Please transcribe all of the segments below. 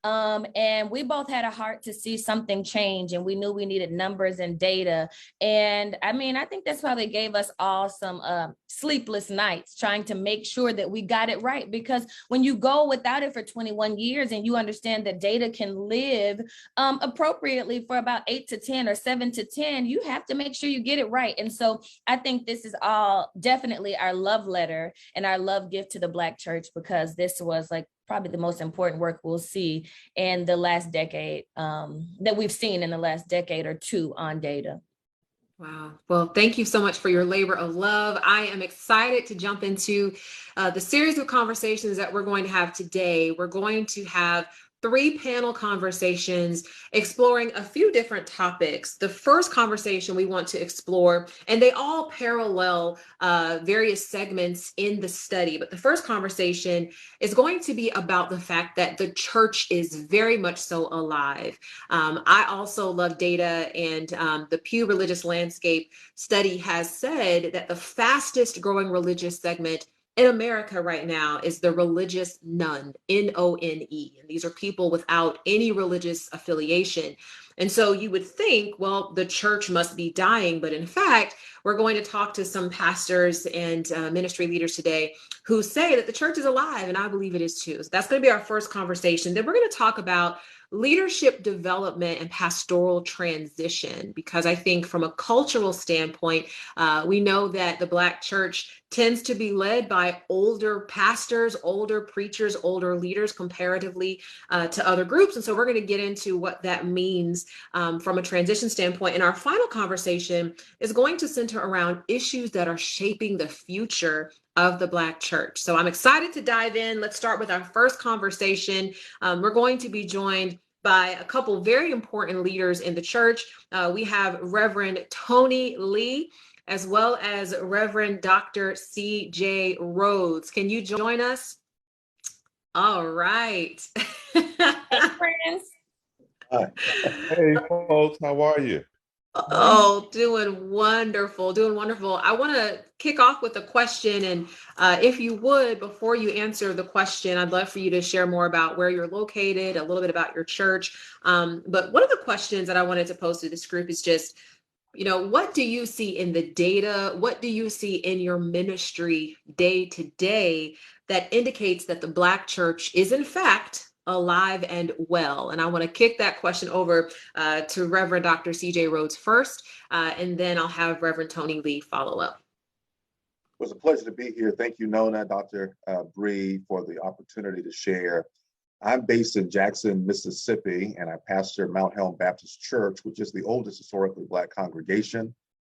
And we both had a heart to see something change, and we knew we needed numbers and data. And I mean, I think that's probably gave us all some sleepless nights trying to make sure that we got it right. Because when you go without it for 21 years and you understand that data can live appropriately for about 8 to 10 or 7 to 10, you have to make sure you get it right. And so I think this is all definitely our love letter and our love gift to the Black church, because this was like probably the most important work we'll see in the last decade, that we've seen in the last decade or two on data. Wow. Well, thank you so much for your labor of love. I am excited to jump into the series of conversations that we're going to have today. We're going to have 3 panel conversations exploring a few different topics. The first conversation we want to explore, and they all parallel various segments in the study, but the first conversation is going to be about the fact that the church is very much so alive. I also love data, and the Pew Religious Landscape study has said that the fastest growing religious segment in America right now is the religious none, None. And these are people without any religious affiliation. And so you would think, well, the church must be dying. But in fact, we're going to talk to some pastors and ministry leaders today who say that the church is alive. And I believe it is too. So that's going to be our first conversation. Then we're going to talk about leadership development and pastoral transition, because I think from a cultural standpoint, we know that the Black church tends to be led by older pastors, older preachers, older leaders comparatively to other groups. And so we're going to get into what that means from a transition standpoint. And our final conversation is going to center around issues that are shaping the future of the Black church. So I'm excited to dive in. Let's start with our first conversation. We're going to be joined by a couple very important leaders in the church. We have Reverend Tony Lee, as well as Reverend Dr. C.J. Rhodes. Can you join us? All right. Hey, friends. Hi. Hey, folks, how are you? Oh, doing wonderful, doing wonderful. I want to kick off with a question. And if you would, before you answer the question, I'd love for you to share more about where you're located, a little bit about your church. But one of the questions that I wanted to pose to this group is just, what do you see in the data? What do you see in your ministry day to day that indicates that the Black church is in fact alive and well? And I want to kick that question over to Reverend Dr. C.J. Rhodes first, and then I'll have Reverend Tony Lee follow up. It was a pleasure to be here. Thank you, Nona, Dr. Bree, for the opportunity to share. I'm based in Jackson, Mississippi, and I pastor Mount Helm Baptist Church, which is the oldest historically Black congregation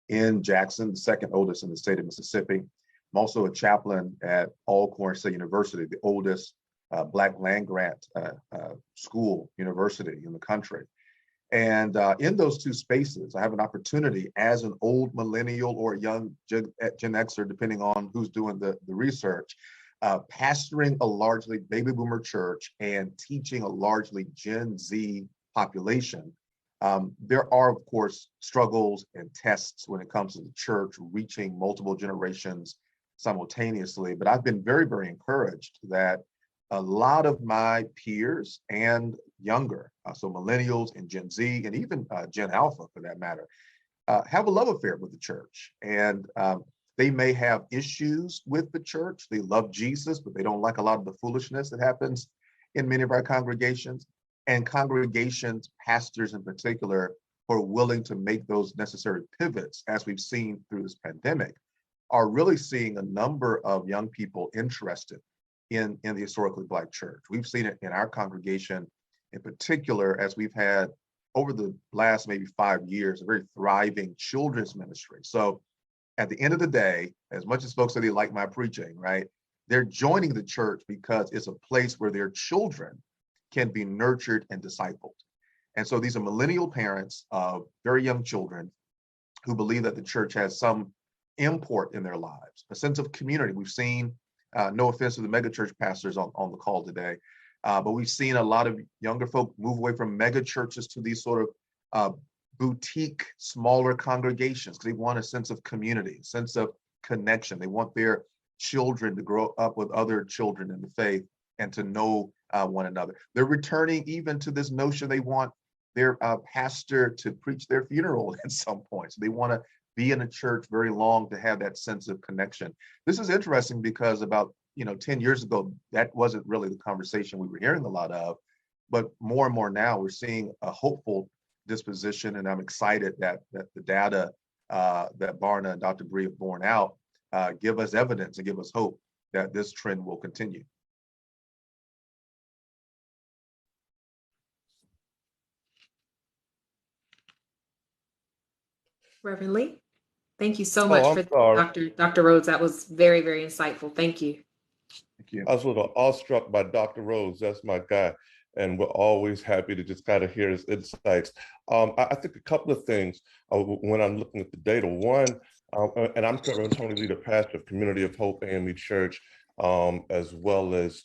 in Jackson, the second oldest in the state of Mississippi. I'm also a chaplain at Alcorn State University, the oldest Black land grant school university in the country. And in those two spaces, I have an opportunity as an old millennial or a young Gen Xer, depending on who's doing the research, pastoring a largely baby boomer church and teaching a largely Gen Z population. There are, of course, struggles and tests when it comes to the church reaching multiple generations simultaneously. But I've been very, very encouraged that a lot of my peers and younger, so millennials and Gen Z, and even Gen Alpha for that matter, have a love affair with the church. And they may have issues with the church. They love Jesus, but they don't like a lot of the foolishness that happens in many of our congregations. And congregations, pastors in particular, who are willing to make those necessary pivots, as we've seen through this pandemic, are really seeing a number of young people interested in the historically Black church. We've seen it in our congregation in particular, as we've had over the last maybe 5 years, a very thriving children's ministry. So at the end of the day, as much as folks say they like my preaching, right, they're joining the church because it's a place where their children can be nurtured and discipled. And so these are millennial parents of very young children who believe that the church has some import in their lives, a sense of community. We've seen, no offense to the megachurch pastors on the call today, but we've seen a lot of younger folk move away from mega churches to these sort of boutique, smaller congregations, because they want a sense of community, sense of connection. They want their children to grow up with other children in the faith and to know one another. They're returning even to this notion they want their pastor to preach their funeral at some point. So they want to be in a church very long to have that sense of connection. This is interesting because about 10 years ago, that wasn't really the conversation we were hearing a lot of, but more and more now we're seeing a hopeful disposition, and I'm excited that the data that Barna and Dr. Bree have borne out give us evidence and give us hope that this trend will continue. Reverend Lee, thank you so much for Dr. Rhodes. That was very, very insightful. Thank you. Thank you. I was a little awestruck by Dr. Rhodes. That's my guy. And we're always happy to just kind of hear his insights. I think a couple of things when I'm looking at the data. One, and I'm currently lead a pastor of Community of Hope A.M.E. Church, as well as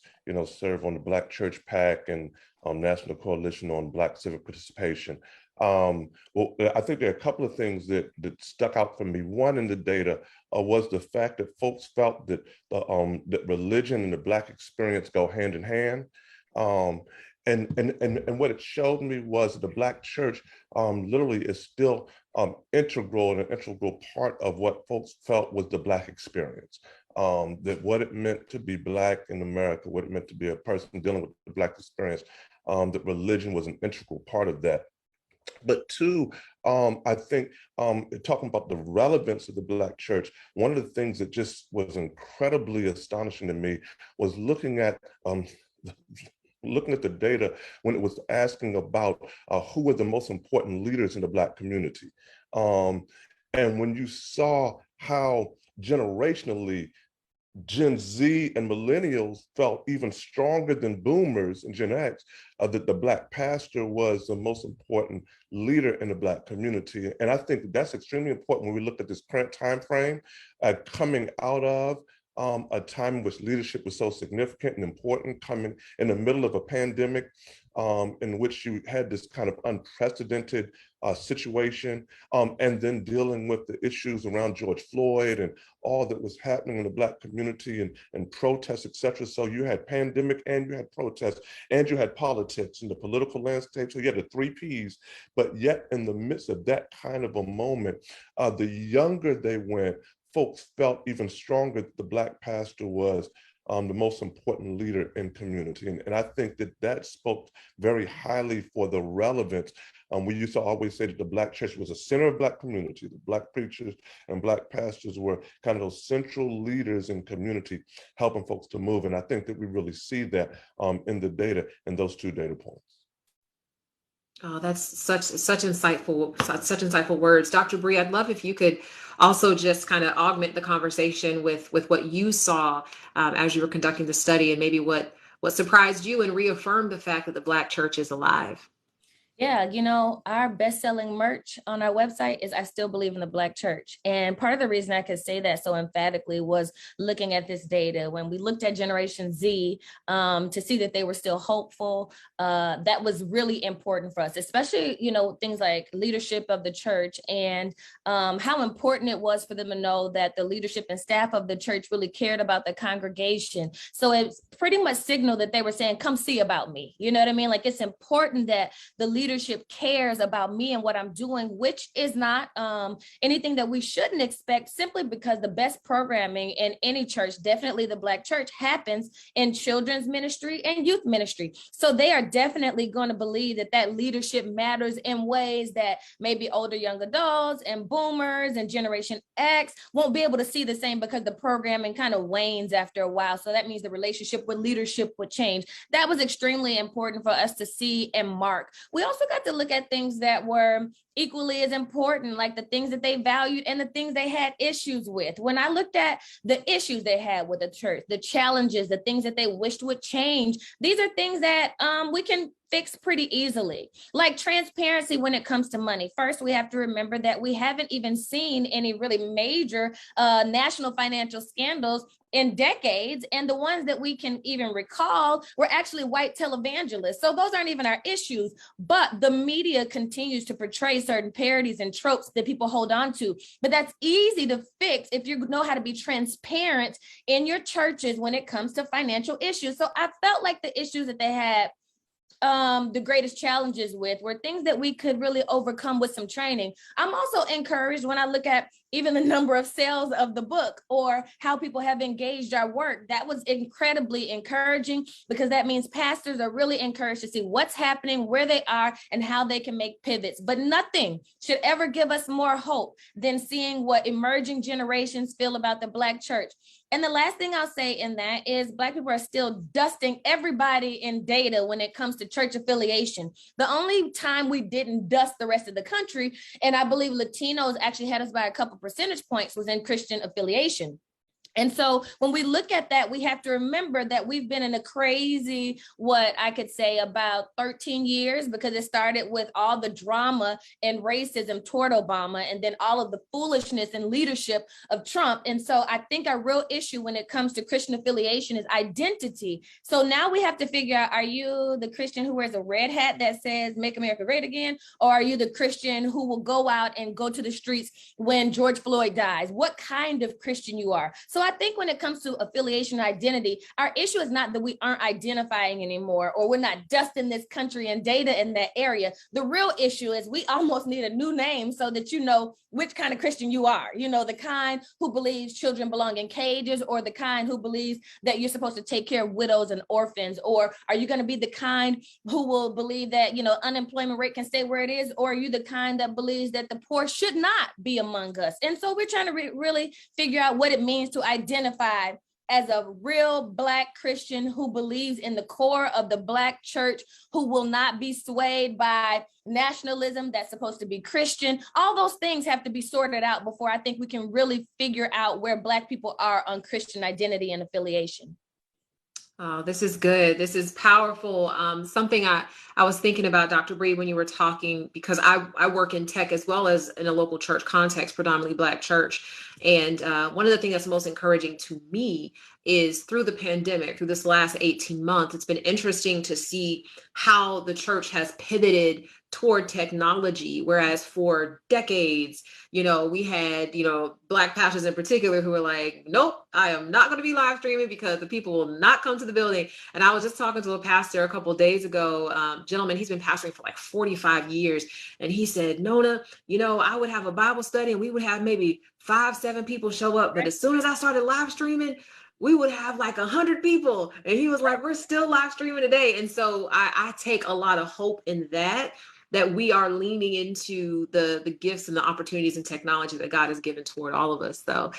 serve on the Black Church PAC and National Coalition on Black Civic Participation. Well, I think there are a couple of things that stuck out for me. One in the data was the fact that folks felt that that religion and the Black experience go hand in hand. And what it showed me was the Black church literally is still integral and an integral part of what folks felt was the Black experience. That what it meant to be Black in America, what it meant to be a person dealing with the Black experience, that religion was an integral part of that. But two, I think talking about the relevance of the Black church, one of the things that just was incredibly astonishing to me was looking at the data when it was asking about who were the most important leaders in the Black community. And when you saw how generationally Gen Z and millennials felt even stronger than boomers and Gen X, that the Black pastor was the most important leader in the Black community. And I think that's extremely important when we look at this current time frame, coming out of a time in which leadership was so significant and important, coming in the middle of a pandemic in which you had this kind of unprecedented situation, and then dealing with the issues around George Floyd and all that was happening in the Black community and protests, et cetera. So you had pandemic and you had protests and you had politics and the political landscape. So you had the three Ps, but yet in the midst of that kind of a moment, the younger they went, folks felt even stronger that the Black pastor was the most important leader in community. And I think that spoke very highly for the relevance. We used to always say that the Black church was a center of Black community. The Black preachers and Black pastors were kind of those central leaders in community, helping folks to move. And I think that we really see that in the data, in those two data points. Oh, that's such insightful words. Dr. Bree, I'd love if you could also just kind of augment the conversation with what you saw as you were conducting the study, and maybe what surprised you and reaffirmed the fact that the Black church is alive. Yeah, our best-selling merch on our website is I Still Believe in the Black Church. And part of the reason I could say that so emphatically was looking at this data. When we looked at Generation Z to see that they were still hopeful, that was really important for us, especially, things like leadership of the church and how important it was for them to know that the leadership and staff of the church really cared about the congregation. So it's pretty much signaled that they were saying, come see about me. You know what I mean? Like, it's important that the leadership cares about me and what I'm doing, which is not anything that we shouldn't expect, simply because the best programming in any church, definitely the Black church, happens in children's ministry and youth ministry. So they are definitely going to believe that leadership matters in ways that maybe older young adults and boomers and Generation X won't be able to see the same, because the programming kind of wanes after a while. So that means the relationship with leadership would change. That was extremely important for us to see and mark. We also got to look at things that were equally as important, like the things that they valued and the things they had issues with. When I looked at the issues they had with the church, the challenges, the things that they wished would change, these are things that we can fix pretty easily, like transparency when it comes to money. First, we have to remember that we haven't even seen any really major national financial scandals in decades. And the ones that we can even recall were actually white televangelists. So those aren't even our issues, but the media continues to portray certain parodies and tropes that people hold on to. But that's easy to fix if you know how to be transparent in your churches when it comes to financial issues. So I felt like the issues that they had the greatest challenges with were things that we could really overcome with some training. I'm also encouraged when I look at even the number of sales of the book or how people have engaged our work. That was incredibly encouraging, because that means pastors are really encouraged to see what's happening, where they are, and how they can make pivots. But nothing should ever give us more hope than seeing what emerging generations feel about the Black church. And the last thing I'll say in that is Black people are still dusting everybody in data when it comes to church affiliation. The only time we didn't dust the rest of the country, and I believe Latinos actually had us by a couple percentage points, was in Christian affiliation. And so when we look at that, we have to remember that we've been in a crazy, what I could say, about 13 years, because it started with all the drama and racism toward Obama, and then all of the foolishness and leadership of Trump. And so I think our real issue when it comes to Christian affiliation is identity. So now we have to figure out, are you the Christian who wears a red hat that says "Make America Great Again," or are you the Christian who will go out and go to the streets when George Floyd dies? What kind of Christian you are? So I think when it comes to affiliation identity, our issue is not that we aren't identifying anymore, or we're not dusting this country and data in that area. The real issue is we almost need a new name so that you know which kind of Christian you are. You know, the kind who believes children belong in cages, or the kind who believes that you're supposed to take care of widows and orphans, or are you going to be the kind who will believe that, you know, unemployment rate can stay where it is, or are you the kind that believes that the poor should not be among us? And so we're trying to really figure out what it means to identify as a real Black Christian who believes in the core of the Black church, who will not be swayed by nationalism that's supposed to be Christian. All those things have to be sorted out before I think we can really figure out where Black people are on Christian identity and affiliation. Oh, this is good. This is powerful. Something I was thinking about, Dr. Bree, when you were talking, because I work in tech as well as in a local church context, predominantly Black church. And one of the things that's most encouraging to me is through the pandemic, through this last 18 months, it's been interesting to see how the church has pivoted toward technology. Whereas for decades, you know, we had, you know, Black pastors in particular who were like, nope, I am not going to be live streaming because the people will not come to the building. And I was just talking to a pastor a couple of days ago, gentleman, he's been pastoring for like 45 years. And he said, Nona, you know, I would have a Bible study and we would have maybe 5-7 people show up. But as soon as I started live streaming, we would have like 100 people. And he was like, we're still live streaming today. And so I take a lot of hope in that we are leaning into the gifts and the opportunities and technology that God has given toward all of us. So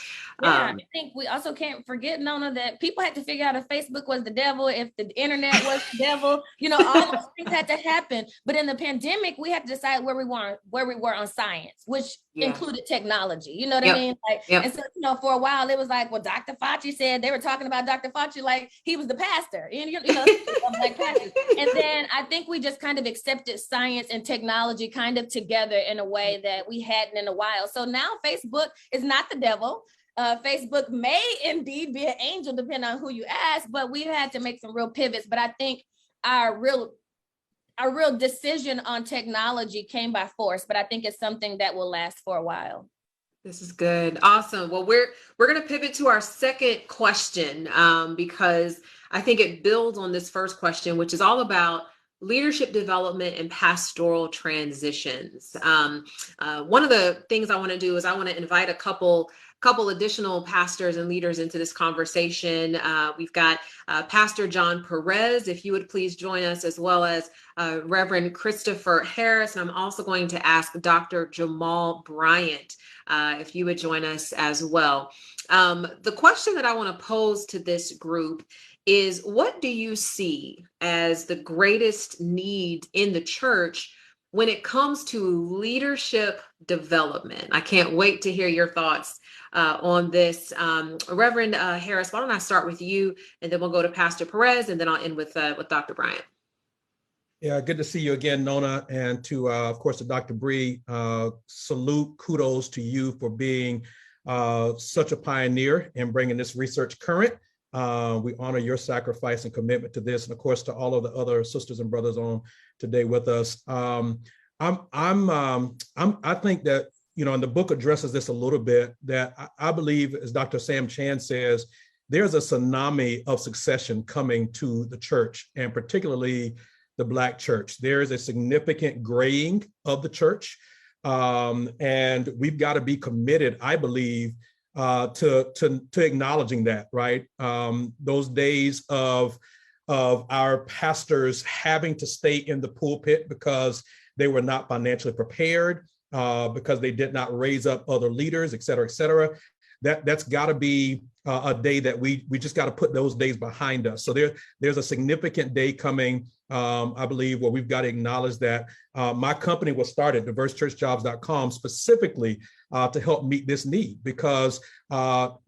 I think we also can't forget, Nona, that people had to figure out if Facebook was the devil, if the internet was the devil, you know, all those things had to happen. But in the pandemic, we had to decide where we were on science, which included technology. You know what I mean? Like, and so, you know, for a while it was like, well, Dr. Fauci said, they were talking about Dr. Fauci like he was the pastor, and you know, like pastor. And then I think we just kind of accepted science and technology kind of together in a way that we hadn't in a while. So now Facebook is not the devil. Facebook may indeed be an angel, depending on who you ask, but we had to make some real pivots. But I think our real decision on technology came by force, but I think it's something that will last for a while. This is good. Awesome. Well, we're going to pivot to our second question because I think it builds on this first question, which is all about leadership development and pastoral transitions. One of the things I want to do is I want to invite a couple additional pastors and leaders into this conversation. We've got Pastor John Perez, if you would please join us, as well as Reverend Christopher Harris. And I'm also going to ask Dr. Jamal Bryant, if you would join us as well. The question that I want to pose to this group is, what do you see as the greatest need in the church when it comes to leadership development? I can't wait to hear your thoughts on this. Reverend Harris, why don't I start with you, and then we'll go to Pastor Perez, and then I'll end with Dr. Bryant. Yeah, good to see you again, Nona, and to, of course, to Dr. Bree. Salute, kudos to you for being such a pioneer in bringing this research current. We honor your sacrifice and commitment to this, and of course to all of the other sisters and brothers on today with us. I think that, and the book addresses this a little bit, that I believe, as Dr. Sam Chan says, there's a tsunami of succession coming to the church, and particularly the Black church. There is a significant graying of the church, and we've got to be committed, I believe, to acknowledging that, right? Those days of our pastors having to stay in the pulpit because they were not financially prepared, because they did not raise up other leaders, et cetera, et cetera. That's got to be a day that we just got to put those days behind us. So there's a significant day coming, I believe, where we've got to acknowledge that. My company was started, diversechurchjobs.com, specifically to help meet this need, because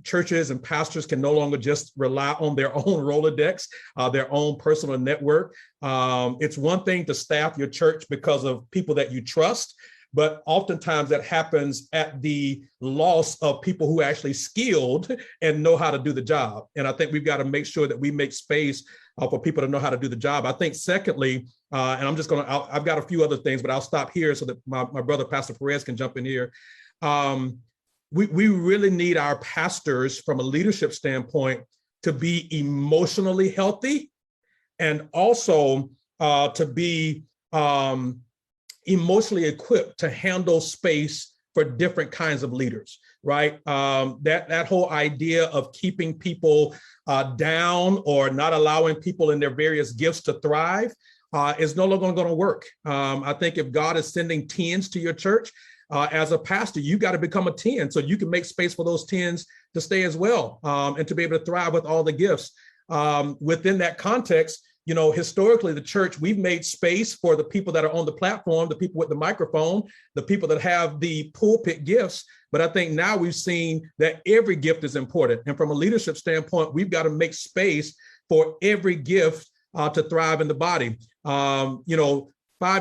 churches and pastors can no longer just rely on their own Rolodex, their own personal network. It's one thing to staff your church because of people that you trust, but oftentimes that happens at the loss of people who are actually skilled and know how to do the job. And I think we've got to make sure that we make space for people to know how to do the job. I think secondly, and I've got a few other things, but I'll stop here so that my brother, Pastor Perez, can jump in here. We really need our pastors, from a leadership standpoint, to be emotionally healthy, and also to be emotionally equipped to handle space for different kinds of leaders, right? That whole idea of keeping people down or not allowing people in their various gifts to thrive is no longer going to work. I think if God is sending 10s to your church, as a pastor, you got to become a 10 so you can make space for those 10s to stay as well, and to be able to thrive with all the gifts. Within that context, historically, the church, we've made space for the people that are on the platform, the people with the microphone, the people that have the pulpit gifts. But I think now we've seen that every gift is important. And from a leadership standpoint, we've got to make space for every gift to thrive in the body. 5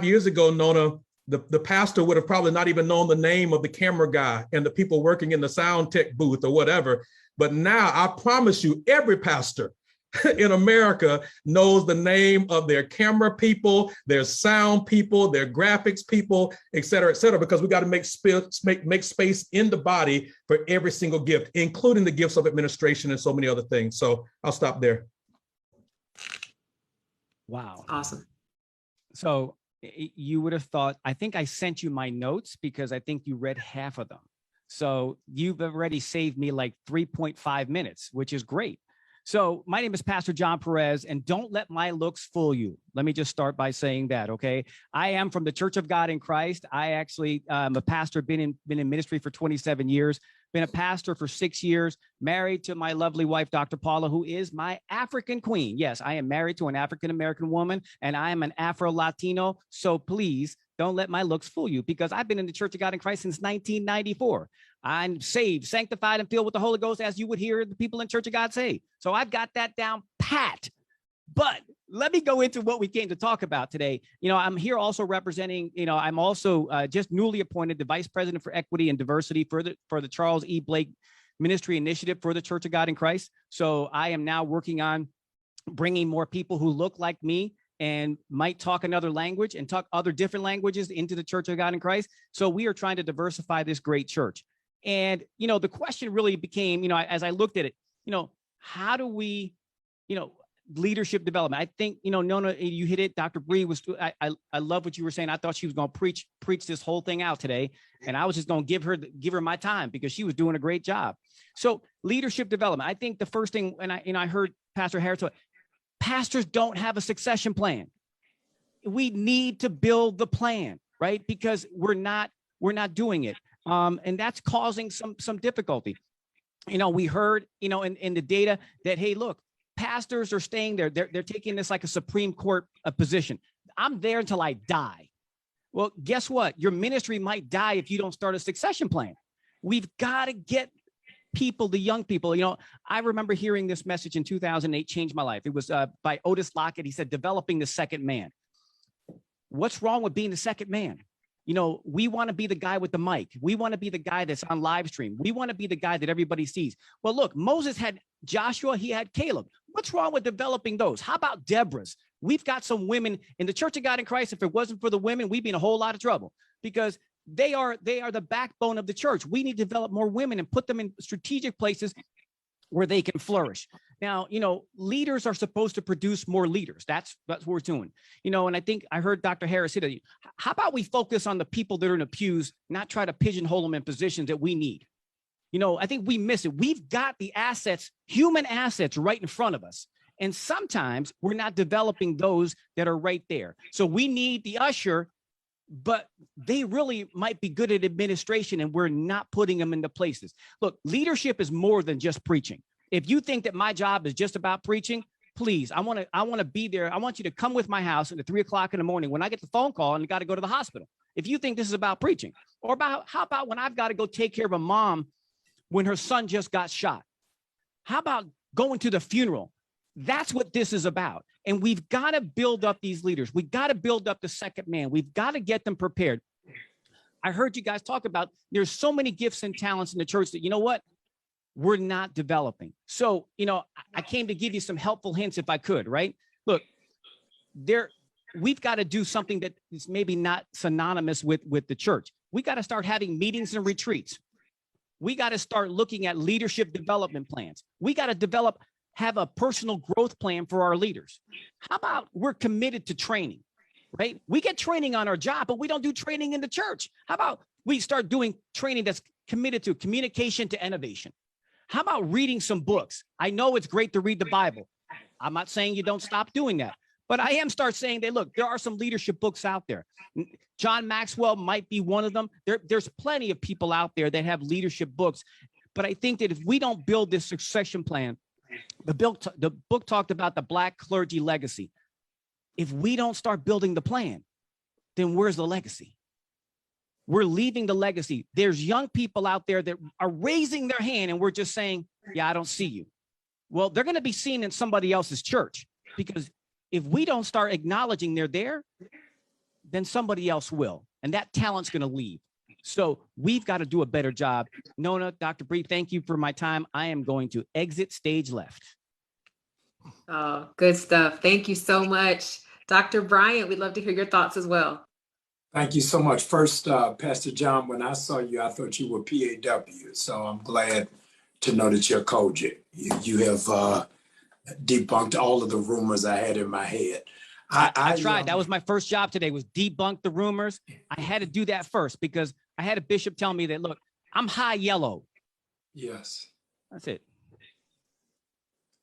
years ago, Nona, the pastor would have probably not even known the name of the camera guy and the people working in the sound tech booth or whatever. But now I promise you, every pastor in America knows the name of their camera people, their sound people, their graphics people, et cetera, because we got to make space in the body for every single gift, including the gifts of administration and so many other things. So I'll stop there. Wow. Awesome. So you would have thought, I think I sent you my notes because I think you read half of them. So you've already saved me like 3.5 minutes, which is great. So my name is Pastor John Perez, and don't let my looks fool you. Let me just start by saying that, okay? I am from the Church of God in Christ. I actually am a pastor, been in ministry for 27 years, been a pastor for 6 years, married to my lovely wife, Dr. Paula, who is my African queen. Yes, I am married to an African-American woman, and I am an Afro-Latino. So please don't let my looks fool you, because I've been in the Church of God in Christ since 1994. I'm saved, sanctified, and filled with the Holy Ghost, as you would hear the people in Church of God say. So I've got that down pat. But let me go into what we came to talk about today. I'm here also representing, I'm also just newly appointed the Vice President for Equity and Diversity for the Charles E. Blake Ministry Initiative for the Church of God in Christ. So I am now working on bringing more people who look like me and might talk another language and talk other different languages into the Church of God in Christ. So we are trying to diversify this great church. And, the question really became, as I looked at it, how do we, leadership development? I think, Nona, you hit it. Dr. Bree I love what you were saying. I thought she was going to preach this whole thing out today. And I was just going to give her my time because she was doing a great job. So leadership development, I think the first thing, and I heard Pastor Harris, pastors don't have a succession plan. We need to build the plan, right? Because we're not doing it. And that's causing some difficulty. We heard, in the data that, hey, look, pastors are staying there. They're taking this like a Supreme Court position. I'm there until I die. Well, guess what? Your ministry might die if you don't start a succession plan. We've got to get people, the young people. I remember hearing this message in 2008, changed my life. It was by Otis Lockett. He said, developing the second man. What's wrong with being the second man? We want to be the guy with the mic. We want to be the guy that's on live stream. We want to be the guy that everybody sees. Well, look, Moses had Joshua, he had Caleb. What's wrong with developing those? How about Deborah's? We've got some women in the Church of God in Christ. If it wasn't for the women, we'd be in a whole lot of trouble, because they are the backbone of the church. We need to develop more women and put them in strategic places where they can flourish. Now, leaders are supposed to produce more leaders. That's what we're doing. And I think I heard Dr. Harris say that. How about we focus on the people that are in the pews, not try to pigeonhole them in positions that we need? I think we miss it. We've got the assets, human assets, right in front of us. And sometimes we're not developing those that are right there. So we need the usher, but they really might be good at administration, and we're not putting them into places. Look, leadership is more than just preaching. If you think that my job is just about preaching, please, I want to be there. I want you to come with my house at 3 o'clock in the morning when I get the phone call and I got to go to the hospital. If you think this is about preaching, or how about when I've got to go take care of a mom when her son just got shot? How about going to the funeral? That's what this is about. And we've got to build up these leaders. We've got to build up the second man. We've got to get them prepared. I heard you guys talk about there's so many gifts and talents in the church that, we're not developing. So, I came to give you some helpful hints if I could, right? Look, we've got to do something that is maybe not synonymous with the church. We got to start having meetings and retreats. We got to start looking at leadership development plans. We got to have a personal growth plan for our leaders. How about we're committed to training, right? We get training on our job, but we don't do training in the church. How about we start doing training that's committed to communication to innovation? How about reading some books? I know it's great to read the Bible. I'm not saying you don't stop doing that, but I am start saying that, look, there are some leadership books out there. John Maxwell might be one of them. There's plenty of people out there that have leadership books. But I think that if we don't build this succession plan, the book talked about the Black clergy legacy. If we don't start building the plan, then where's the legacy? We're leaving the legacy. There's young people out there that are raising their hand and we're just saying, yeah, I don't see you. Well, they're going to be seen in somebody else's church, because if we don't start acknowledging they're there, then somebody else will. And that talent's going to leave. So we've got to do a better job. Nona, Dr. Bree, thank you for my time. I am going to exit stage left. Oh, good stuff. Thank you so much. Dr. Bryant, we'd love to hear your thoughts as well. Thank you so much. First, Pastor John, when I saw you, I thought you were PAW. So I'm glad to know that you're Kojic. You have debunked all of the rumors I had in my head. I tried. That was my first job today, was debunk the rumors. I had to do that first because I had a bishop tell me that, look, I'm high yellow. Yes. That's it.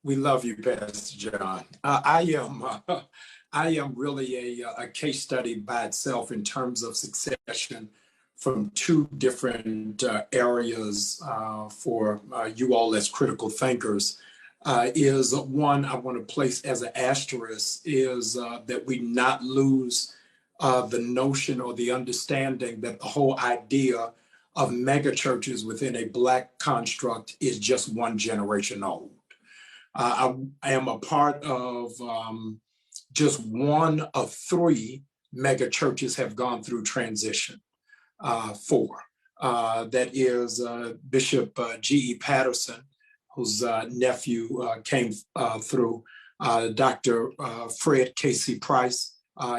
We love you, Pastor John. I am really a case study by itself in terms of succession from two different areas for you all as critical thinkers. Is one I want to place as an asterisk is that we not lose the notion or the understanding that the whole idea of mega churches within a Black construct is just one generation old. I am a part of just one of three mega churches have gone through transition. Four. That is Bishop G.E. Patterson, whose nephew came through, Dr. Fred K.C. Price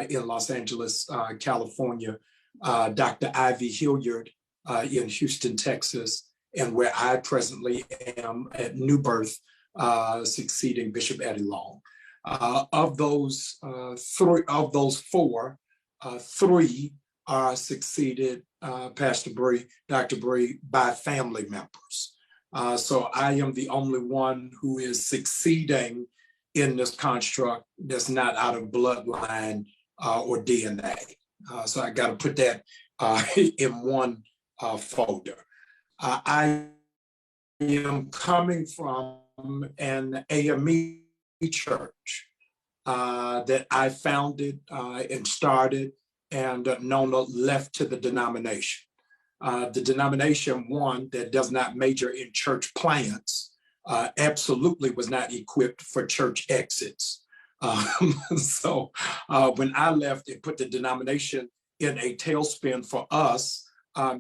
in Los Angeles, California, Dr. Ivy Hilliard in Houston, Texas, and where I presently am at New Birth, succeeding Bishop Eddie Long. Of those four, three are succeeded, Pastor Bree, Dr. Bree, by family members. So I am the only one who is succeeding in this construct that's not out of bloodline or DNA. So I got to put that in one folder. I am coming from an A.M.E. church that I founded and started, and Nona left to the denomination. The denomination, one that does not major in church plants, absolutely was not equipped for church exits. So when I left, it put the denomination in a tailspin for us.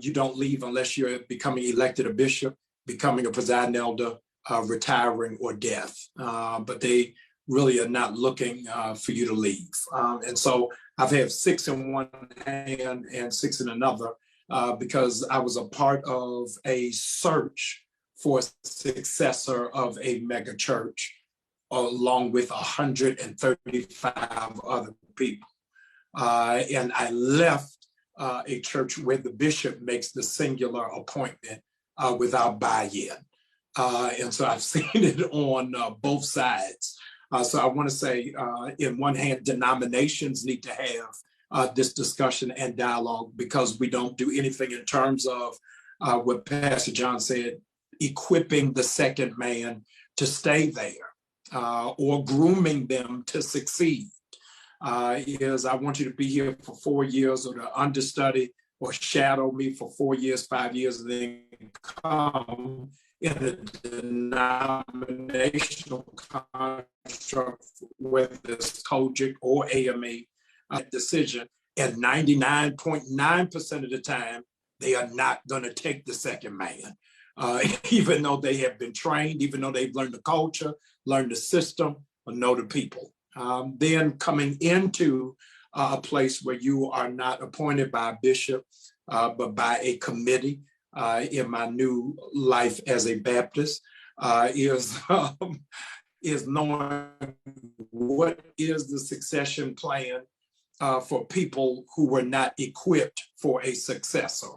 You don't leave unless you're becoming elected a bishop, becoming a presiding elder, retiring, or death. But they really are not looking for you to leave. And so I've had 6 in one hand and 6 in another because I was a part of a search for a successor of a mega church, along with 135 other people. And I left a church where the bishop makes the singular appointment without buy-in. And so I've seen it on both sides. So I want to say, in one hand, denominations need to have this discussion and dialogue, because we don't do anything in terms of what Pastor John said, equipping the second man to stay there or grooming them to succeed. Is I want you to be here for 4 years, or to understudy or shadow me for 4 years, 5 years, and then come in a denominational construct, whether it's Kojic or AME decision, and 99.9% of the time, they are not going to take the second man, even though they have been trained, even though they've learned the culture, learned the system, or know the people. Then coming into a place where you are not appointed by a bishop, but by a committee, in my new life as a Baptist, is knowing what is the succession plan for people who were not equipped for a successor,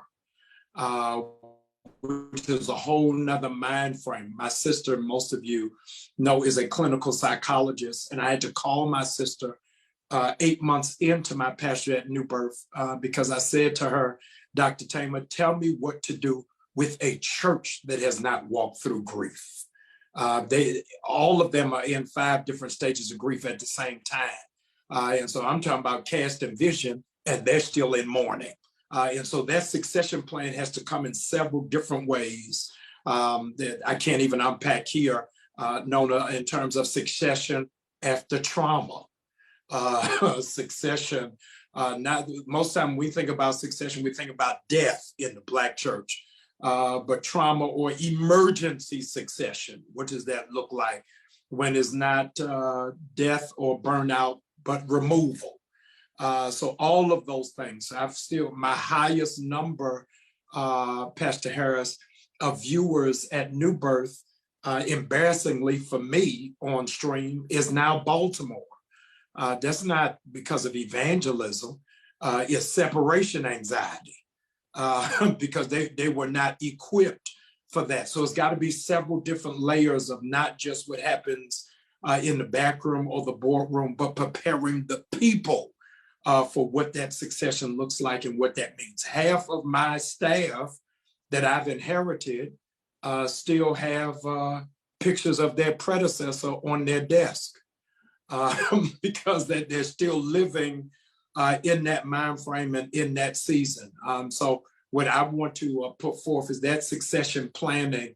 which is a whole nother mind frame. My sister, most of you know, is a clinical psychologist, and I had to call my sister 8 months into my pastorate at New Birth because I said to her, Dr. Tamer, tell me what to do with a church that has not walked through grief. All of them are in 5 different stages of grief at the same time. And so I'm talking about casting vision, and they're still in mourning. And so that succession plan has to come in several different ways that I can't even unpack here, Nona, in terms of succession after trauma. Succession, most time we think about succession, we think about death in the Black church, but trauma or emergency succession, what does that look like when it's not death or burnout, but removal? So all of those things, my highest number, Pastor Harris, of viewers at New Birth, embarrassingly for me on stream, is now Baltimore. That's not because of evangelism, it's separation anxiety, because they were not equipped for that. So it's got to be several different layers of not just what happens in the back room or the boardroom, but preparing the people for what that succession looks like and what that means. Half of my staff that I've inherited still have pictures of their predecessor on their desk. Because they're still living in that mind frame and in that season. So what I want to put forth is that succession planning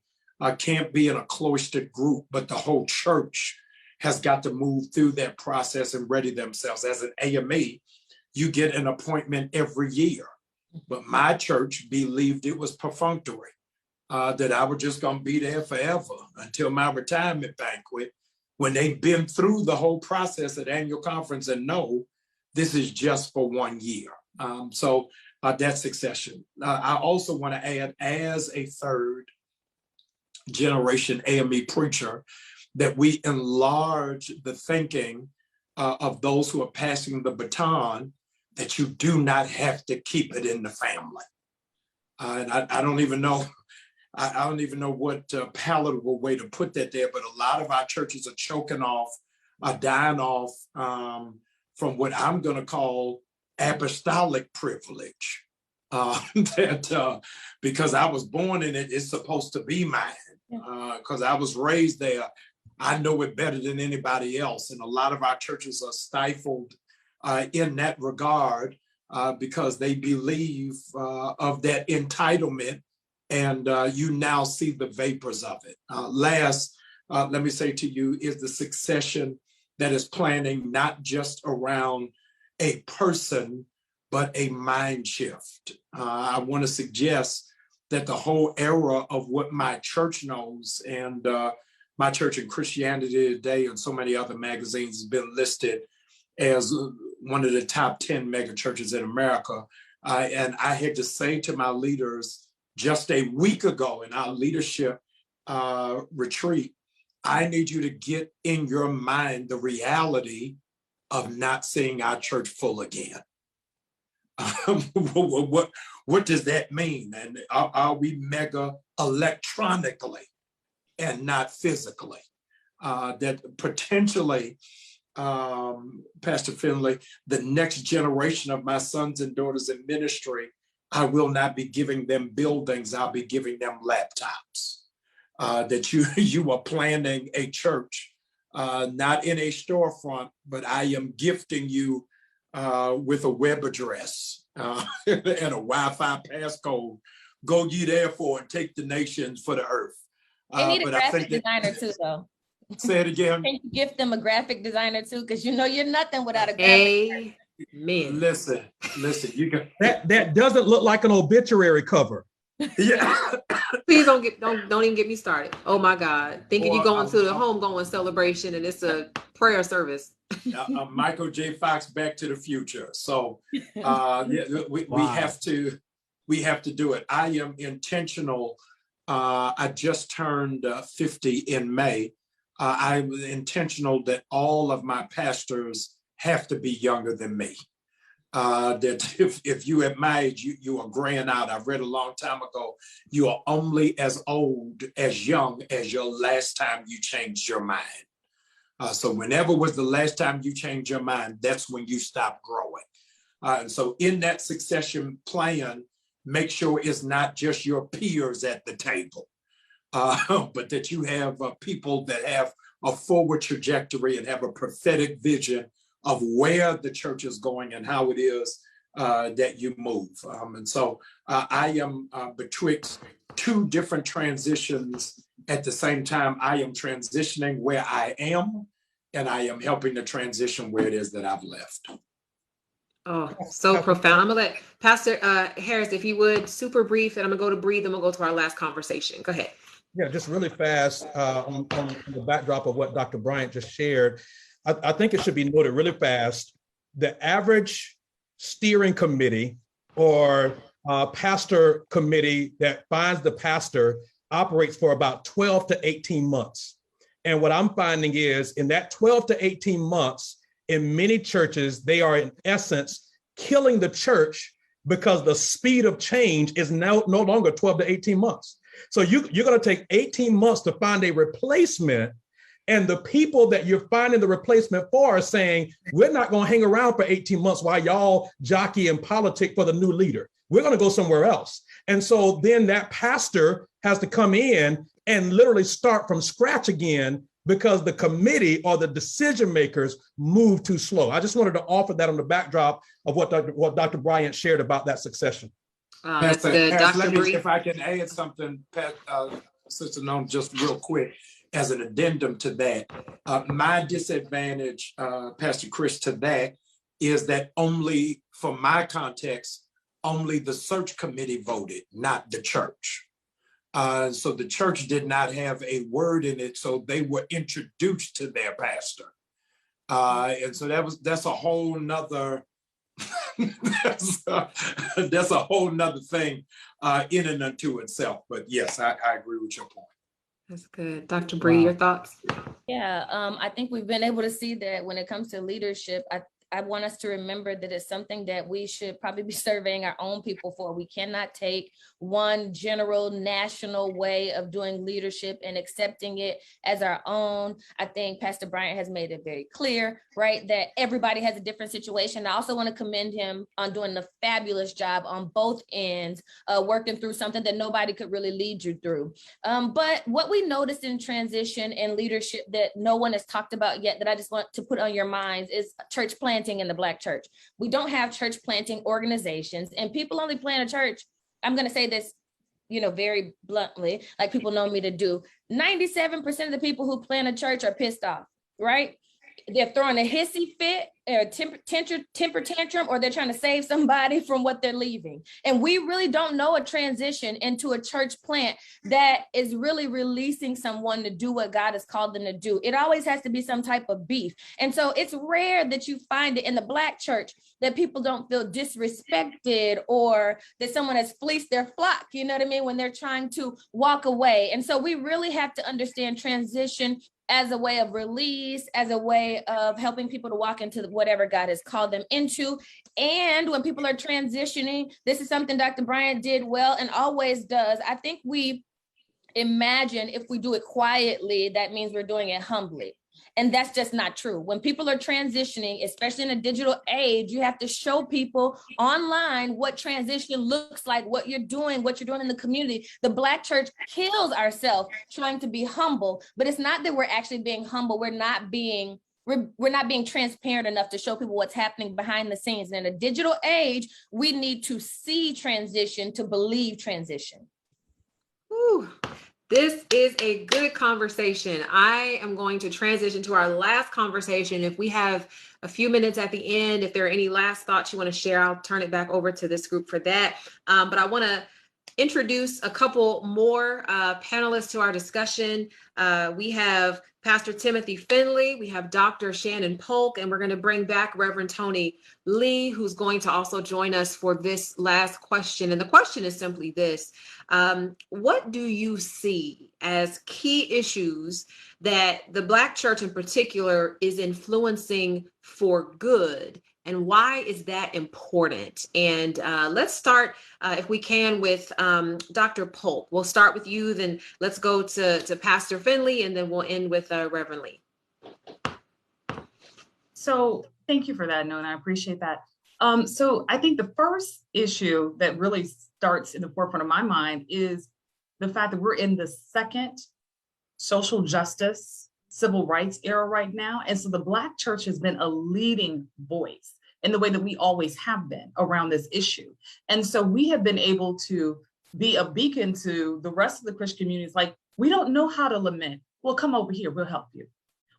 can't be in a cloistered group, but the whole church has got to move through that process and ready themselves. As an AME, you get an appointment every year, but my church believed it was perfunctory, that I was just going to be there forever until my retirement banquet, when they've been through the whole process at annual conference and know this is just for 1 year. So that's succession. I also want to add, as a third generation AME preacher, that we enlarge the thinking of those who are passing the baton, that you do not have to keep it in the family. And I don't even know what palatable way to put that there, but a lot of our churches are choking off, dying off from what I'm going to call apostolic privilege. Because I was born in it, it's supposed to be mine. Because I was raised there, I know it better than anybody else. And a lot of our churches are stifled in that regard because they believe of that entitlement. And you now see the vapors of it. Last, let me say to you, is the succession that is planning not just around a person, but a mind shift. I want to suggest that the whole era of what my church knows, and my church in Christianity Today and so many other magazines has been listed as one of the top 10 mega churches in America. And I had to say to my leaders just a week ago in our leadership retreat, I need you to get in your mind the reality of not seeing our church full again. What does that mean? And are we mega electronically and not physically? That potentially, Pastor Findley, the next generation of my sons and daughters in ministry, I will not be giving them buildings, I'll be giving them laptops. That you are planning a church, not in a storefront, but I am gifting you with a web address and a Wi-Fi passcode. Go ye therefore and take the nations for the earth. They need a graphic designer too, though. Say it again. Can you gift them a graphic designer too? Because you know you're nothing without a graphic. Amen. Listen. You can. That doesn't look like an obituary cover. Yeah. Please don't even get me started. Oh my God. Thinking you're going to the homegoing celebration and it's a prayer service. Michael J. Fox, Back to the Future. So we have to do it. I am intentional. I just turned 50 in May. I'm intentional that all of my pastors have to be younger than me. That if you at my age, you are graying out. I've read a long time ago, you are only as old, as young as your last time you changed your mind. So whenever was the last time you changed your mind, that's when you stop growing. And so in that succession plan, make sure it's not just your peers at the table, but that you have people that have a forward trajectory and have a prophetic vision of where the church is going and how it is that you move. And so I am betwixt two different transitions at the same time. I am transitioning where I am, and I am helping to transition where it is that I've left. Oh, so profound. I'm gonna let Pastor Harris, if you would, super brief, and I'm gonna go to breathe, and we'll go to our last conversation. Go ahead. Yeah, just really fast on the backdrop of what Dr. Bryant just shared. I think it should be noted really fast, the average steering committee or pastor committee that finds the pastor operates for about 12 to 18 months. And what I'm finding is in that 12 to 18 months, in many churches, they are in essence killing the church because the speed of change is now no longer 12 to 18 months. So you're going to take 18 months to find a replacement. And the people that you're finding the replacement for are saying, we're not going to hang around for 18 months while y'all jockey and politic for the new leader. We're going to go somewhere else. And so then that pastor has to come in and literally start from scratch again because the committee or the decision makers move too slow. I just wanted to offer that on the backdrop of what Dr. Bryant shared about that succession. That's good. Dr. Bree. If I can add something, Sister Nona, just real quick, as an addendum to that, my disadvantage, Pastor Chris, to that is that only, for my context, only the search committee voted, not the church. So the church did not have a word in it, so they were introduced to their pastor. And so that's a whole nother, that's a whole nother thing in and unto itself. But yes, I agree with your point. That's good. Dr. Bree, your thoughts? Yeah, I think we've been able to see that when it comes to leadership, I want us to remember that it's something that we should probably be surveying our own people for. We cannot take one general national way of doing leadership and accepting it as our own. I think Pastor Bryant has made it very clear, right, that everybody has a different situation. I also want to commend him on doing a fabulous job on both ends, working through something that nobody could really lead you through. But what we noticed in transition and leadership that no one has talked about yet, that I just want to put on your minds, is church planting in the Black church. We don't have church planting organizations, and people only plant a church. I'm going to say this, very bluntly, like people know me to do. 97% of the people who plant a church are pissed off, right? they're throwing a hissy fit or temper tantrum, or they're trying to save somebody from what they're leaving. And we really don't know a transition into a church plant that is really releasing someone to do what God has called them to do. It always has to be some type of beef. And so it's rare that you find it in the Black church that people don't feel disrespected or that someone has fleeced their flock, you know what I mean, when they're trying to walk away. And so we really have to understand transition as a way of release, as a way of helping people to walk into whatever God has called them into. And when people are transitioning, this is something Dr. Bryant did well and always does. I think we imagine if we do it quietly, that means we're doing it humbly. And that's just not true. When people are transitioning, especially in a digital age, you have to show people online what transition looks like, what you're doing in the community. The Black church kills ourselves trying to be humble, but it's not that we're actually being humble. We're not being transparent enough to show people what's happening behind the scenes. And in a digital age, we need to see transition to believe transition. Ooh. This is a good conversation. I am going to transition to our last conversation. If we have a few minutes at the end, if there are any last thoughts you want to share, I'll turn it back over to this group for that. But I want to introduce a couple more panelists to our discussion. We have Pastor Timothy Findley, we have Dr. Shannon Polk, and we're going to bring back Reverend Tony Lee, who's going to also join us for this last question. And the question is simply this: what do you see as key issues that the Black church in particular is influencing for good? And why is that important? And let's start, if we can, with Dr. Polk. We'll start with you, then let's go to Pastor Findley, and then we'll end with Reverend Lee. So thank you for that, Nona. I appreciate that. So I think the first issue that really starts in the forefront of my mind is the fact that we're in the second social justice, civil rights era right now. And so the Black church has been a leading voice in the way that we always have been around this issue. And so we have been able to be a beacon to the rest of the Christian communities. Like, we don't know how to lament. Well, come over here, we'll help you.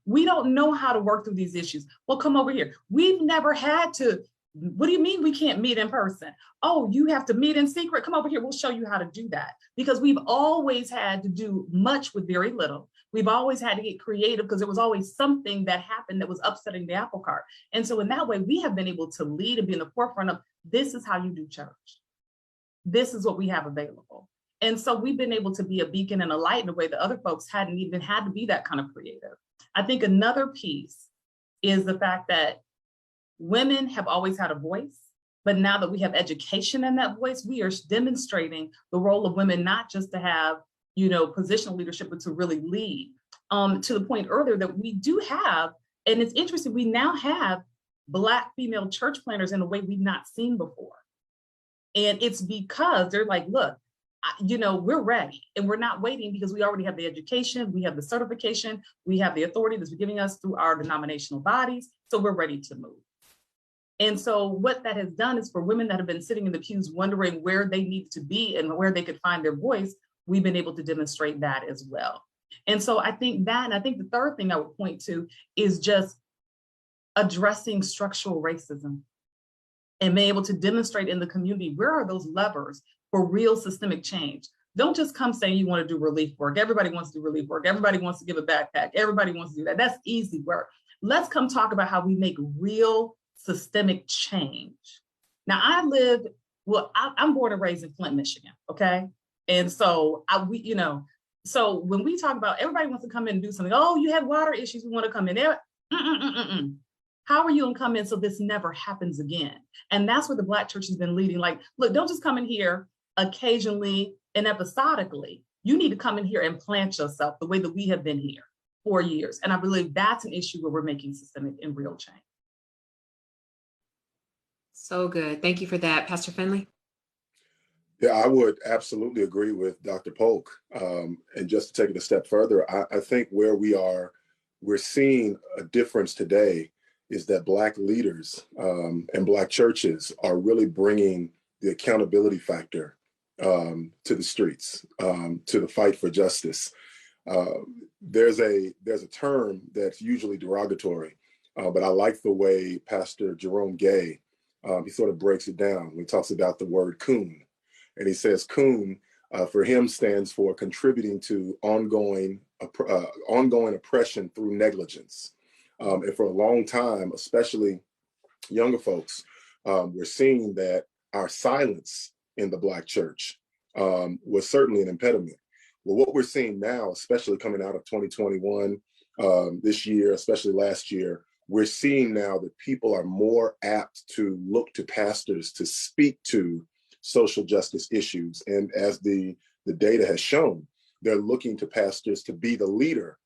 We don't know how to work through these issues. Well, come over here. We've never had to. What do you mean we can't meet in person? Oh, you have to meet in secret? Come over here, we'll show you how to do that. Because we've always had to do much with very little. We've always had to get creative because there was always something that happened that was upsetting the apple cart. And so in that way, we have been able to lead and be in the forefront of, this is how you do church. This is what we have available. And so we've been able to be a beacon and a light in a way that other folks hadn't even had to be that kind of creative. I think another piece is the fact that women have always had a voice, but now that we have education in that voice, we are demonstrating the role of women, not just to have, positional leadership, but to really lead. To the point earlier that we do have, and it's interesting, we now have Black female church planners in a way we've not seen before. And it's because they're like, look, we're ready, and we're not waiting because we already have the education, we have the certification, we have the authority that's giving us through our denominational bodies. So we're ready to move. And so what that has done is, for women that have been sitting in the pews wondering where they need to be and where they could find their voice, we've been able to demonstrate that as well. And so I think that, and I think the third thing I would point to is just addressing structural racism and being able to demonstrate in the community, where are those levers for real systemic change? Don't just come saying you want to do relief work. Everybody wants to do relief work. Everybody wants to give a backpack. Everybody wants to do that. That's easy work. Let's come talk about how we make real systemic change. Now, I'm born and raised in Flint, Michigan, okay? And so so when we talk about everybody wants to come in and do something, oh, you have water issues, we want to come in there. How are you going to come in so this never happens again? And that's where the Black church has been leading. Like, look, don't just come in here occasionally and episodically. You need to come in here and plant yourself the way that we have been here for years. And I believe that's an issue where we're making systemic and real change. So good. Thank you for that. Pastor Findley? Yeah, I would absolutely agree with Dr. Polk. And just to take it a step further, I think where we're seeing a difference today is that Black leaders and Black churches are really bringing the accountability factor to the streets, to the fight for justice. There's a term that's usually derogatory But I like the way Pastor Jerome Gay, he sort of breaks it down when he talks about the word coon. And he says coon for him stands for contributing to ongoing oppression through negligence. And for a long time, especially younger folks, we're seeing that our silence in the Black church was certainly an impediment. Well, what we're seeing now, especially coming out of 2021, this year, especially last year, we're seeing now that people are more apt to look to pastors to speak to social justice issues. And as the data has shown, they're looking to pastors to be the leader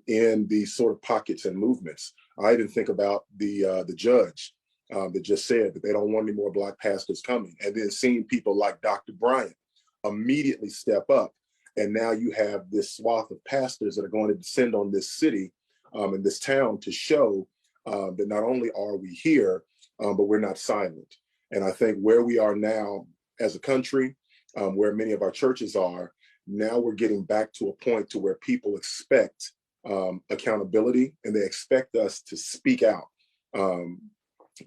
in these sort of pockets and movements. I even think about the judge that just said that they don't want any more Black pastors coming, and then seeing people like Dr. Bryant immediately step up. And now you have this swath of pastors that are going to descend on this city and this town to show that not only are we here, but we're not silent. And I think where we are now as a country, where many of our churches are, now we're getting back to a point to where people expect accountability, and they expect us to speak out.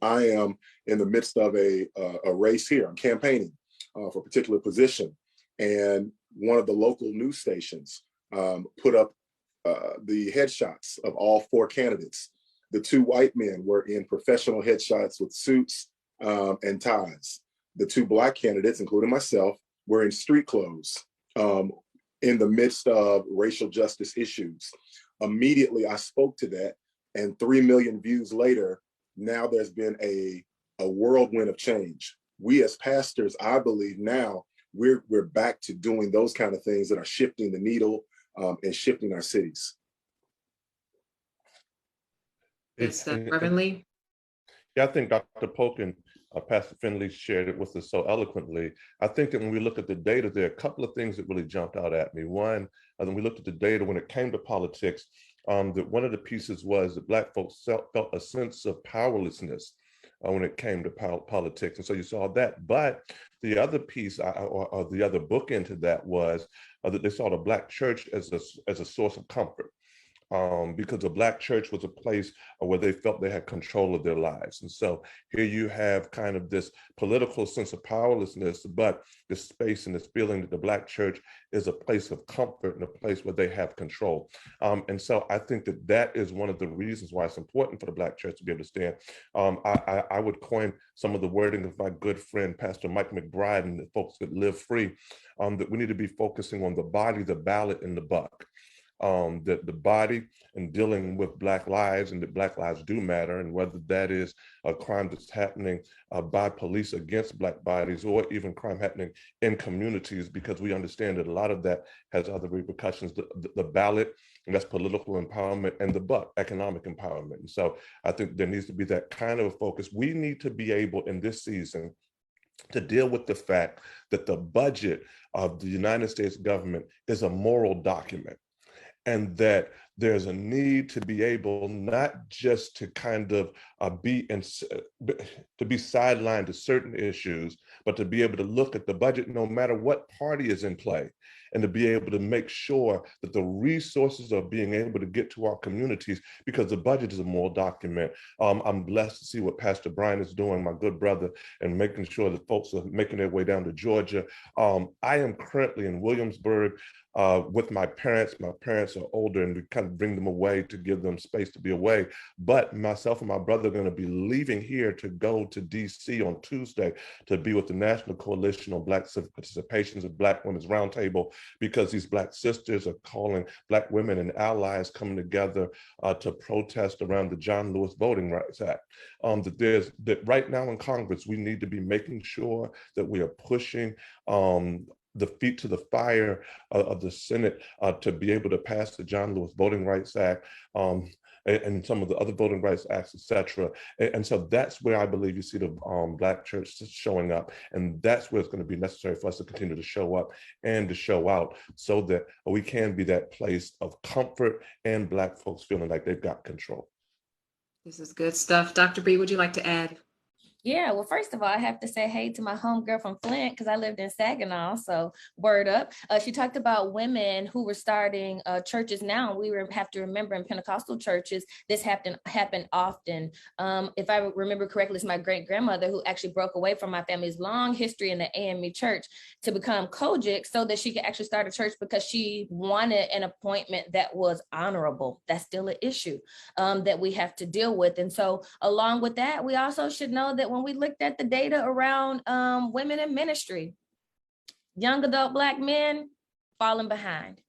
I am in the midst of a race here. I'm campaigning for a particular position, and one of the local news stations put up the headshots of all 4 candidates. The 2 white men were in professional headshots with suits and ties. The 2 Black candidates, including myself, were in street clothes in the midst of racial justice issues. Immediately, I spoke to that, and 3 million views later, now there's been a whirlwind of change. We as pastors, I believe now, we're back to doing those kind of things that are shifting the needle and shifting our cities. Yes, Reverend Lee. Yeah, I think Dr. Polk and Pastor Findley shared it with us so eloquently. I think that when we look at the data, there are a couple of things that really jumped out at me. One, when we looked at the data when it came to politics, that one of the pieces was that Black folks felt a sense of powerlessness when it came to politics. And so you saw that. But the other piece, or the other bookend to that, was that they saw the Black church as a source of comfort. Because the Black church was a place where they felt they had control of their lives. And so here you have kind of this political sense of powerlessness, but this space and this feeling that the Black church is a place of comfort and a place where they have control. And so I think that that is one of the reasons why it's important for the Black church to be able to stand. I would coin some of the wording of my good friend, Pastor Mike McBride, and the folks that live free, that we need to be focusing on the body, the ballot, and the buck. That the body and dealing with Black lives, and that Black lives do matter, and whether that is a crime that's happening by police against Black bodies, or even crime happening in communities, because we understand that a lot of that has other repercussions. The ballot, and that's political empowerment, and the buck, economic empowerment. And so I think there needs to be that kind of a focus. We need to be able in this season to deal with the fact that the budget of the United States government is a moral document. And that there's a need to be able not just to kind of be sidelined to certain issues, but to be able to look at the budget no matter what party is in play, and to be able to make sure that the resources are being able to get to our communities, because the budget is a moral document. I'm blessed to see what Pastor Bryant is doing, my good brother, and making sure that folks are making their way down to Georgia. I am currently in Williamsburg with my parents. My parents are older, and we kind of bring them away to give them space to be away. But myself and my brother are going to be leaving here to go to DC on Tuesday to be with the National Coalition on Black Civic Participations and Black Women's Roundtable, because these Black sisters are calling Black women and allies coming together to protest around the John Lewis Voting Rights Act. That right now in Congress, we need to be making sure that we are pushing the feet to the fire of the Senate to be able to pass the John Lewis Voting Rights Act and some of the other voting rights acts, et cetera. And so that's where I believe you see the Black church showing up. And that's where it's going to be necessary for us to continue to show up and to show out, so that we can be that place of comfort and Black folks feeling like they've got control. This is good stuff. Dr. B, would you like to add? Yeah, well, first of all, I have to say hey to my homegirl from Flint because I lived in Saginaw, so word up. She talked about women who were starting churches now. Have to remember in Pentecostal churches, this happened often. If I remember correctly, it's my great-grandmother who actually broke away from my family's long history in the A.M.E. church to become Kojic so that she could actually start a church because she wanted an appointment that was honorable. That's still an issue that we have to deal with. And so along with that, we also should know that when we looked at the data around women in ministry, young adult Black men falling behind,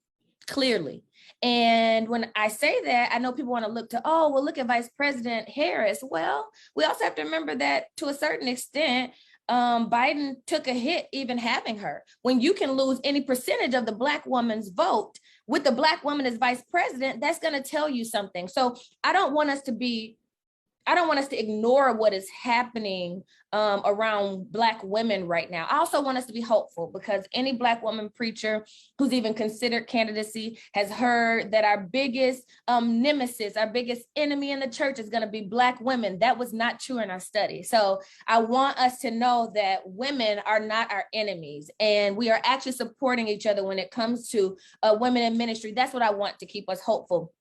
clearly. And when I say that, I know people want to look to, oh, well, look at Vice President Harris. Well, we also have to remember that to a certain extent, Biden took a hit even having her. When you can lose any percentage of the Black woman's vote with the Black woman as vice president, that's going to tell you something. So I don't want us to ignore what is happening around Black women right now. I also want us to be hopeful because any Black woman preacher who's even considered candidacy has heard that our biggest nemesis, our biggest enemy in the church is going to be Black women. That was not true in our study. So I want us to know that women are not our enemies and we are actually supporting each other when it comes to women in ministry. That's what I want to keep us hopeful.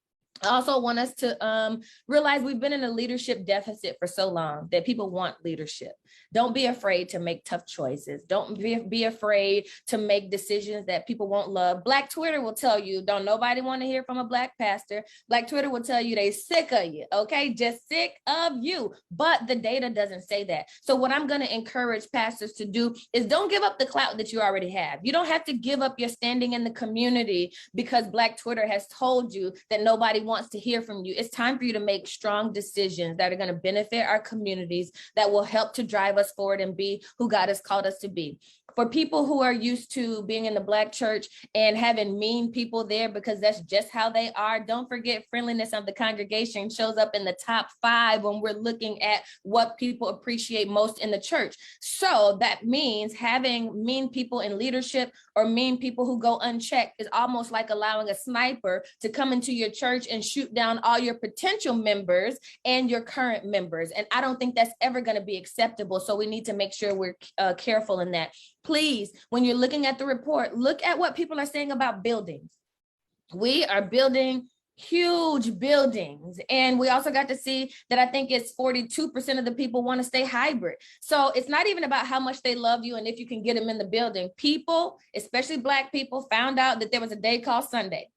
I also want us to realize we've been in a leadership deficit for so long that people want leadership. Don't be afraid to make tough choices. Don't be afraid to make decisions that people won't love. Black Twitter will tell you, don't nobody want to hear from a Black pastor. Black Twitter will tell you they sick of you, okay? Just sick of you. But the data doesn't say that. So what I'm going to encourage pastors to do is don't give up the clout that you already have. You don't have to give up your standing in the community because Black Twitter has told you that nobody wants to hear from you. It's time for you to make strong decisions that are going to benefit our communities, that will help to drive us forward and be who God has called us to be. For people who are used to being in the Black church and having mean people there because that's just how they are, don't forget friendliness of the congregation shows up in the top 5 when we're looking at what people appreciate most in the church. So that means having mean people in leadership or mean people who go unchecked is almost like allowing a sniper to come into your church and shoot down all your potential members and your current members. And I don't think that's ever going to be acceptable. So we need to make sure we're careful in that. Please, when you're looking at the report, look at what people are saying about buildings. We are building huge buildings. And we also got to see that I think it's 42% of the people want to stay hybrid. So it's not even about how much they love you and if you can get them in the building. People, especially Black people, found out that there was a day called Sunday.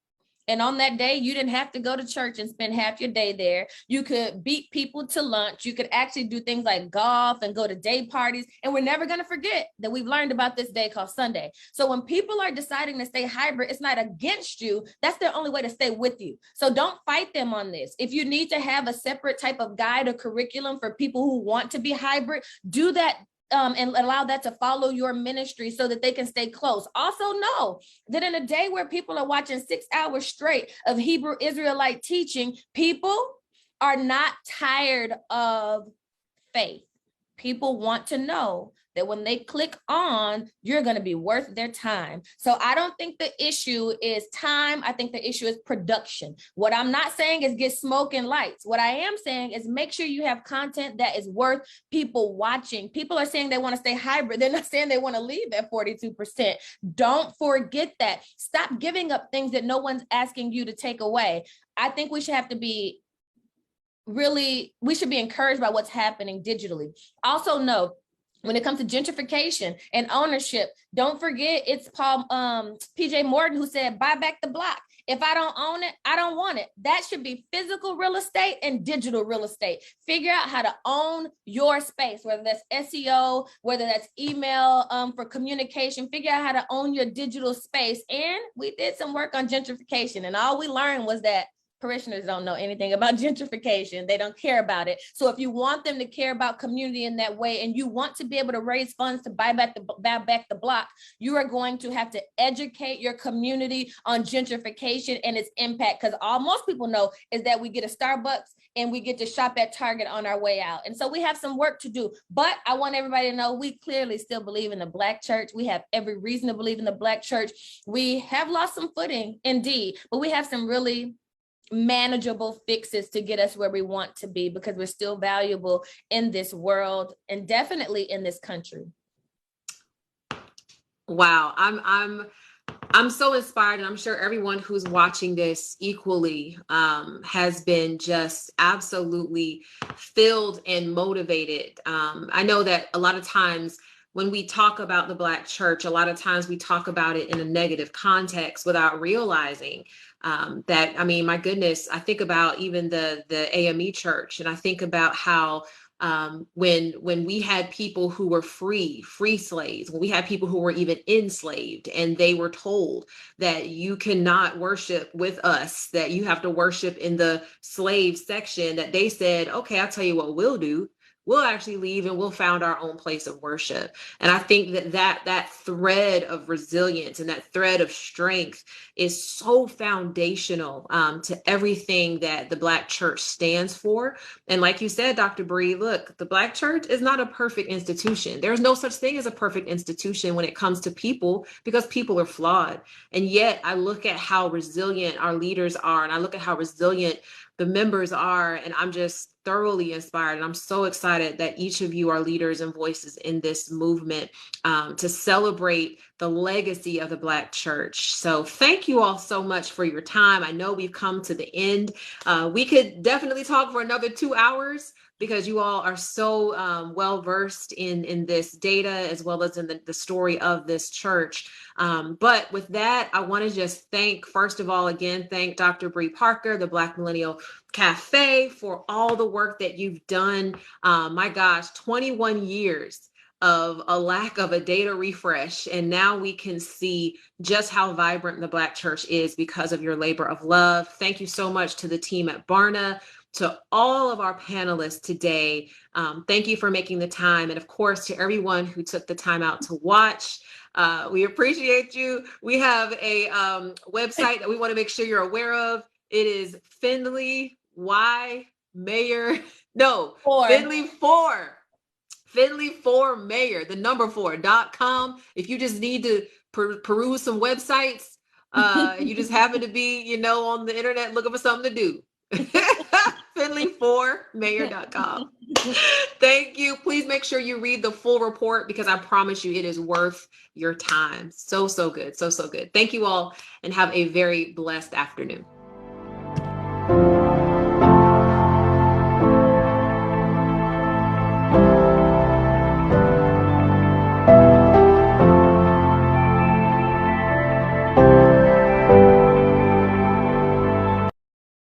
And on that day, you didn't have to go to church and spend half your day there. You could beat people to lunch. You could actually do things like golf and go to day parties. And we're never going to forget that we've learned about this day called Sunday. So when people are deciding to stay hybrid, it's not against you. That's their only way to stay with you. So don't fight them on this. If you need to have a separate type of guide or curriculum for people who want to be hybrid, do that. And allow that to follow your ministry so that they can stay close. Also know that in a day where people are watching 6 hours straight of Hebrew Israelite teaching, people are not tired of faith. People want to know that when they click on, you're going to be worth their time. So I don't think the issue is time. I think the issue is production. What I'm not saying is get smoke and lights. What I am saying is make sure you have content that is worth people watching. People are saying they want to stay hybrid. They're not saying they want to leave at 42%. Don't forget that. Stop giving up things that no one's asking you to take away. I think we should be encouraged by what's happening digitally. Also know, when it comes to gentrification and ownership, don't forget it's PJ Morton who said, buy back the block. If I don't own it, I don't want it. That should be physical real estate and digital real estate. Figure out how to own your space, whether that's SEO, whether that's email for communication. Figure out how to own your digital space. And we did some work on gentrification, and all we learned was that parishioners don't know anything about gentrification. They don't care about it. So if you want them to care about community in that way, and you want to be able to raise funds to buy back the block, you are going to have to educate your community on gentrification and its impact. Because all most people know is that we get a Starbucks and we get to shop at Target on our way out. And so we have some work to do. But I want everybody to know we clearly still believe in the Black church. We have every reason to believe in the Black church. We have lost some footing, indeed, but we have some really manageable fixes to get us where we want to be, because we're still valuable in this world and definitely in this country. Wow, I'm so inspired, and I'm sure everyone who's watching this equally has been just absolutely filled and motivated. I know that a lot of times when we talk about the Black church, a lot of times we talk about it in a negative context without realizing that, I mean, my goodness, I think about even the A.M.E. church, and I think about how when we had people who were free slaves, when we had people who were even enslaved, and they were told that you cannot worship with us, that you have to worship in the slave section, that they said, okay, I'll tell you what we'll do. We'll actually leave and we'll found our own place of worship. And I think that thread of resilience and that thread of strength is so foundational to everything that the Black church stands for. And like you said, Dr. Bree, look, the Black church is not a perfect institution. There's no such thing as a perfect institution when it comes to people, because people are flawed. And yet I look at how resilient our leaders are, and I look at how resilient the members are, and I'm just thoroughly inspired. And I'm so excited that each of you are leaders and voices in this movement to celebrate the legacy of the Black church. So thank you all so much for your time. I know we've come to the end. We could definitely talk for another 2 hours, because you all are so well-versed in this data, as well as in the story of this church. But with that, I want to just first of all, thank Dr. Bree Parker, the Black Millennial Café, for all the work that you've done. My gosh, 21 years of a lack of a data refresh. And now we can see just how vibrant the Black church is because of your labor of love. Thank you so much to the team at Barna, to all of our panelists today. Thank you for making the time. And of course, to everyone who took the time out to watch. We appreciate you. We have a website that we want to make sure you're aware of. It is Findley Findley4Mayor, the number 4.com. If you just need to peruse some websites, you just happen to be, on the internet looking for something to do. Findley4Mayor.com. Thank you. Please make sure you read the full report, because I promise you it is worth your time. So good. So good. Thank you all, and have a very blessed afternoon.